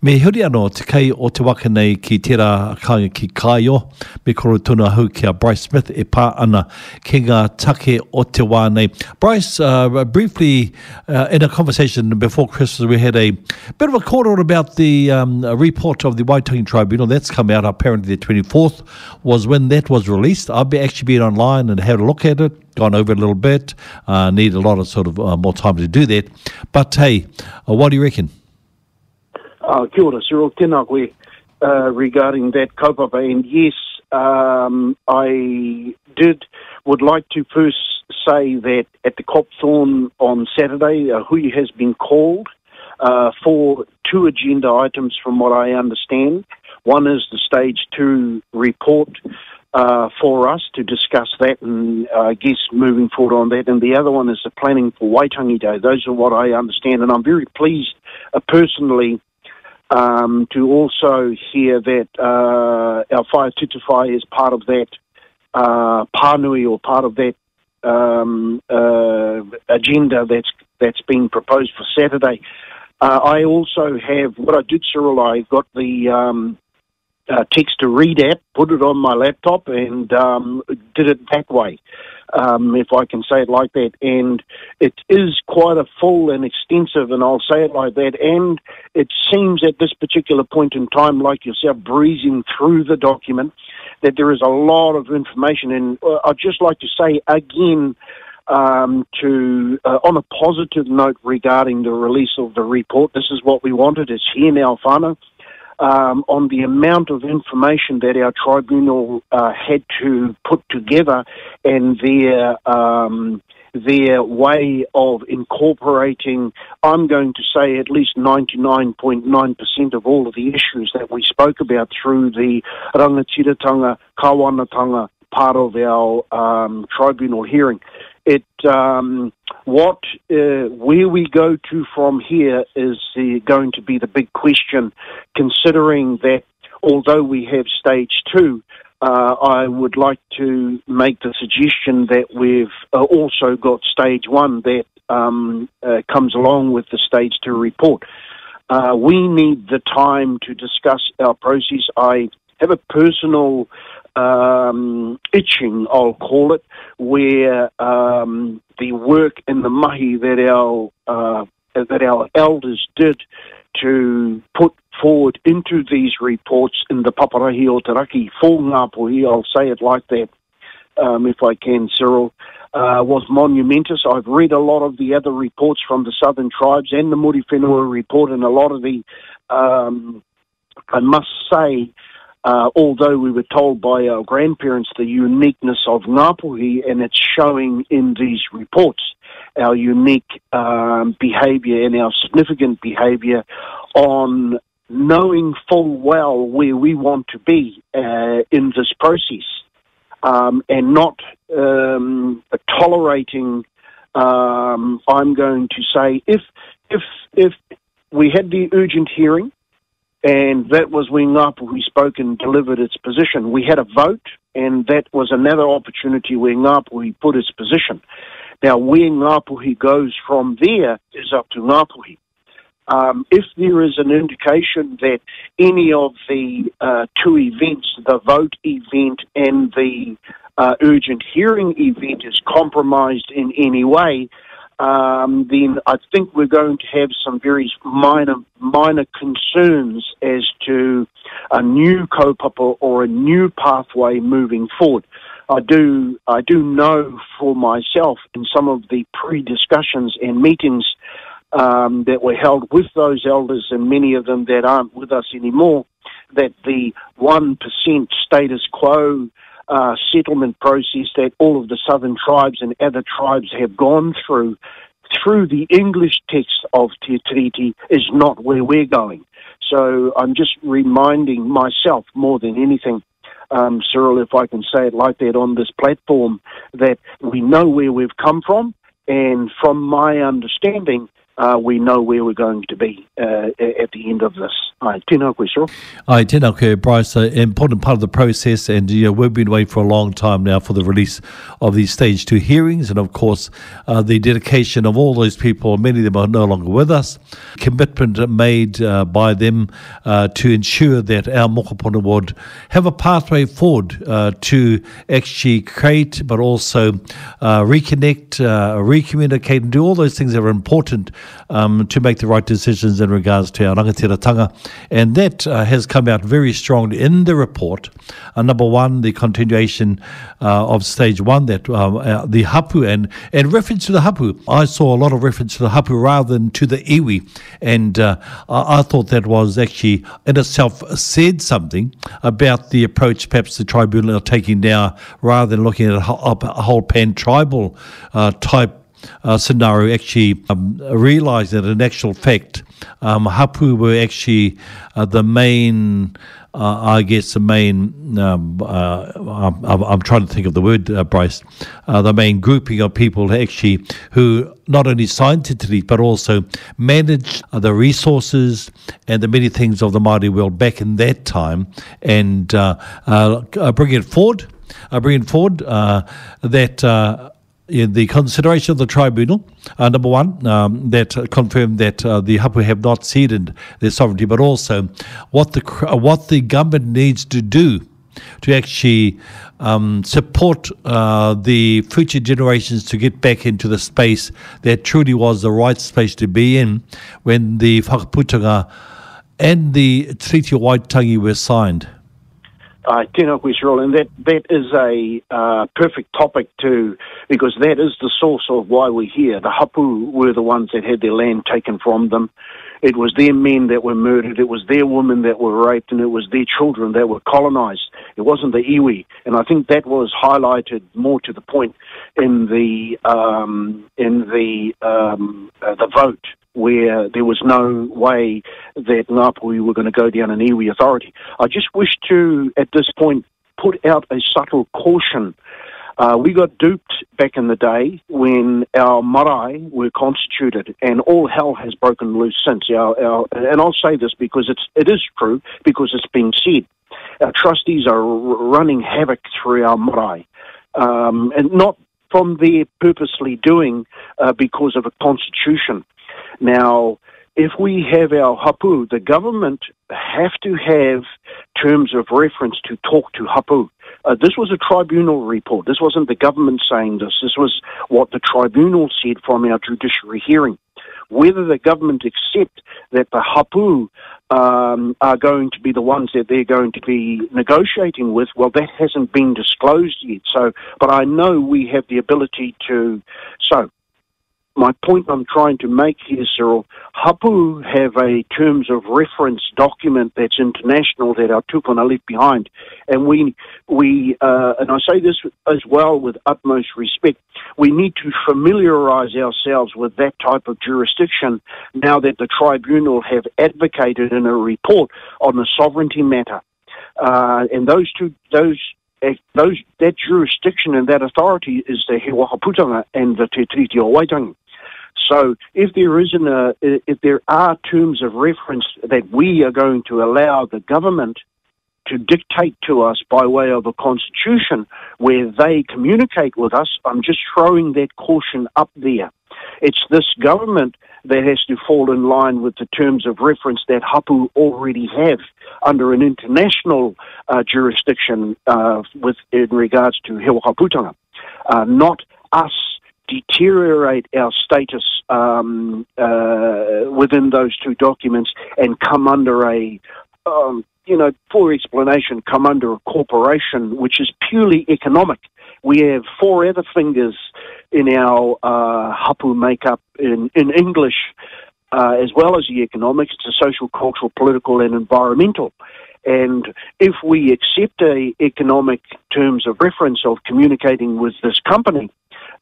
Me huri anō te kai o te waka nei ki tērā kāinga ki Kaio, me koro tuna hau ki a Bryce Smith e pā ana ki ngā take o te wā nei. Bryce, briefly, in a conversation before Christmas, we had a bit of a call about the report of the Waitangi Tribunal. That's come out apparently the 24th was when that was released. I've actually been online and had a look at it, gone over it a little bit, need a lot of sort of more time to do that. But hey, what do you reckon? Kia ora, Cyril, tēnā koe, regarding that kaupapa. And yes, I would like to first say that at the Copthorne on Saturday, hui has been called for two agenda items from what I understand. One is the Stage 2 report for us to discuss that and I guess moving forward on that. And the other one is the planning for Waitangi Day. Those are what I understand. And I'm very pleased personally to also hear that our Whaia Tutuwhai is part of that pānui or part of that agenda that's been proposed for Saturday. I also have, what I did, Cyril, I got the text to read app, put it on my laptop and did it that way, if I can say it like that. And it is quite a full and extensive, and I'll say it like that. And it seems at this particular point in time, like yourself, breezing through the document, that there is a lot of information. And I'd just like to say again, on a positive note regarding the release of the report, this is what we wanted. It's here now, whānau. On the amount of information that our tribunal had to put together and their way of incorporating, I'm going to say at least 99.9% of all of the issues that we spoke about through the rangatiratanga, kawanatanga part of our tribunal hearing. Where we go to from here is going to be the big question, considering that although we have Stage 2, I would like to make the suggestion that we've also got Stage 1 that comes along with the Stage 2 report. We need the time to discuss our process. I have a personal itching, I'll call it, where the work and the mahi that our elders did to put forward into these reports in the Paparahi o te Raki for Ngāpuhi, I'll say it like that, if I can, Cyril, was monumentous. I've read a lot of the other reports from the Southern Tribes and the Muri Whenua report, and a lot of the, I must say, although we were told by our grandparents the uniqueness of Ngāpuhi, and it's showing in these reports our unique behaviour and our significant behaviour on knowing full well where we want to be in this process, and not tolerating, I'm going to say, if we had the urgent hearing, and that was when Ngāpuhi spoke and delivered its position. We had a vote, and that was another opportunity where Ngāpuhi put its position. Now, where Ngāpuhi goes from there is up to Ngāpuhi. If there is an indication that any of the two events, the vote event and the urgent hearing event, is compromised in any way, then I think we're going to have some very minor concerns as to a new kaupapa or a new pathway moving forward. I do know for myself in some of the pre-discussions and meetings that were held with those elders, and many of them that aren't with us anymore, that the 1% status quo settlement process that all of the Southern Tribes and other tribes have gone through the English text of Te Tiriti is not where we're going. So I'm just reminding myself more than anything, Cyril, if I can say it like that on this platform, that we know where we've come from, and from my understanding, we know where we're going to be at the end of this. Tēnā koe, Cyril. Tēnā koe, Bryce. An important part of the process, and we've been waiting for a long time now for the release of these Stage 2 hearings, and of course the dedication of all those people. Many of them are no longer with us. Commitment made by them to ensure that our mokopuna would have a pathway forward to actually create, but also reconnect, recommunicate, and do all those things that are important to make the right decisions in regards to our rangatiratanga. And that has come out very strongly in the report. Number one, the continuation of Stage 1, that the hapu and reference to the hapu. I saw a lot of reference to the hapu rather than to the iwi, and I thought that was actually in itself said something about the approach perhaps the tribunal are taking now, rather than looking at a whole pan-tribal type scenario. Actually realised that in actual fact hapu were actually the main I'm trying to think of the word, Bryce, the main grouping of people actually who not only scientifically but also managed the resources and the many things of the Māori world back in that time, and bring it forward that in the consideration of the tribunal, number one, that confirmed that the hapu have not ceded their sovereignty, but also what the government needs to do to actually support the future generations to get back into the space that truly was the right space to be in when the whakaputanga and the Treaty of Waitangi were signed. Tēnā koe, Cyril, and that is a perfect topic because that is the source of why we're here. The hapu were the ones that had their land taken from them. It was their men that were murdered, it was their women that were raped, and it was their children that were colonised. It wasn't the iwi, and I think that was highlighted more to the point in the vote, where there was no way that Ngāpuhi were going to go down an iwi authority. I just wish to, at this point, put out a subtle caution. We got duped back in the day when our marae were constituted, and all hell has broken loose since. And I'll say this because it is true, because it's been said. Our trustees are running havoc through our marae, and not from their purposely doing because of a constitution. Now, if we have our hapu, the government have to have terms of reference to talk to hapu. This was a tribunal report. This wasn't the government saying this. This was what the tribunal said from our judiciary hearing. Whether the government accept that the hapu are going to be the ones that they're going to be negotiating with, well, that hasn't been disclosed yet. But I know we have the ability to. So, my point I'm trying to make here, Cyril, hapu have a terms of reference document that's international that our tupuna left behind, and we and I say this as well with utmost respect, we need to familiarise ourselves with that type of jurisdiction now that the tribunal have advocated in a report on the sovereignty matter, and that jurisdiction and that authority is the He Wahaputanga and the Te Treaty of Waitangi. So if there are terms of reference that we are going to allow the government to dictate to us by way of a constitution where they communicate with us, I'm just throwing that caution up there. It's this government that has to fall in line with the terms of reference that hapu already have under an international jurisdiction in regards to He Wahaputanga, not us deteriorate our status within those two documents and come under for explanation, come under a corporation which is purely economic. We have four other fingers in our hapu makeup in English, as well as the economics, the social, cultural, political and environmental. And if we accept economic terms of reference of communicating with this company,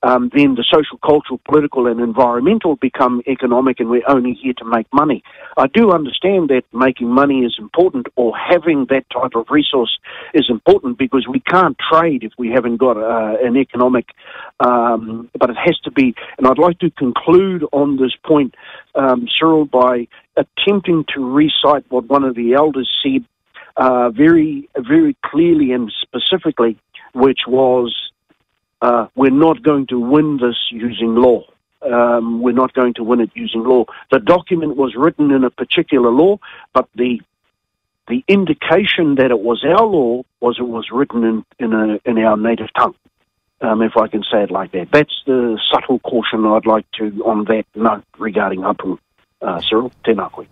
then the social, cultural, political and environmental become economic and we're only here to make money. I do understand that making money is important, or having that type of resource is important, because we can't trade if we haven't got an economic, but it has to be, and I'd like to conclude on this point, Cyril, by attempting to recite what one of the elders said very, very clearly and specifically, which was, we're not going to win this using law. We're not going to win it using law. The document was written in a particular law, but the indication that it was our law was it was written in our native tongue, if I can say it like that. That's the subtle caution I'd like to, on that note, regarding Hapu. Cyril, tēnā koe.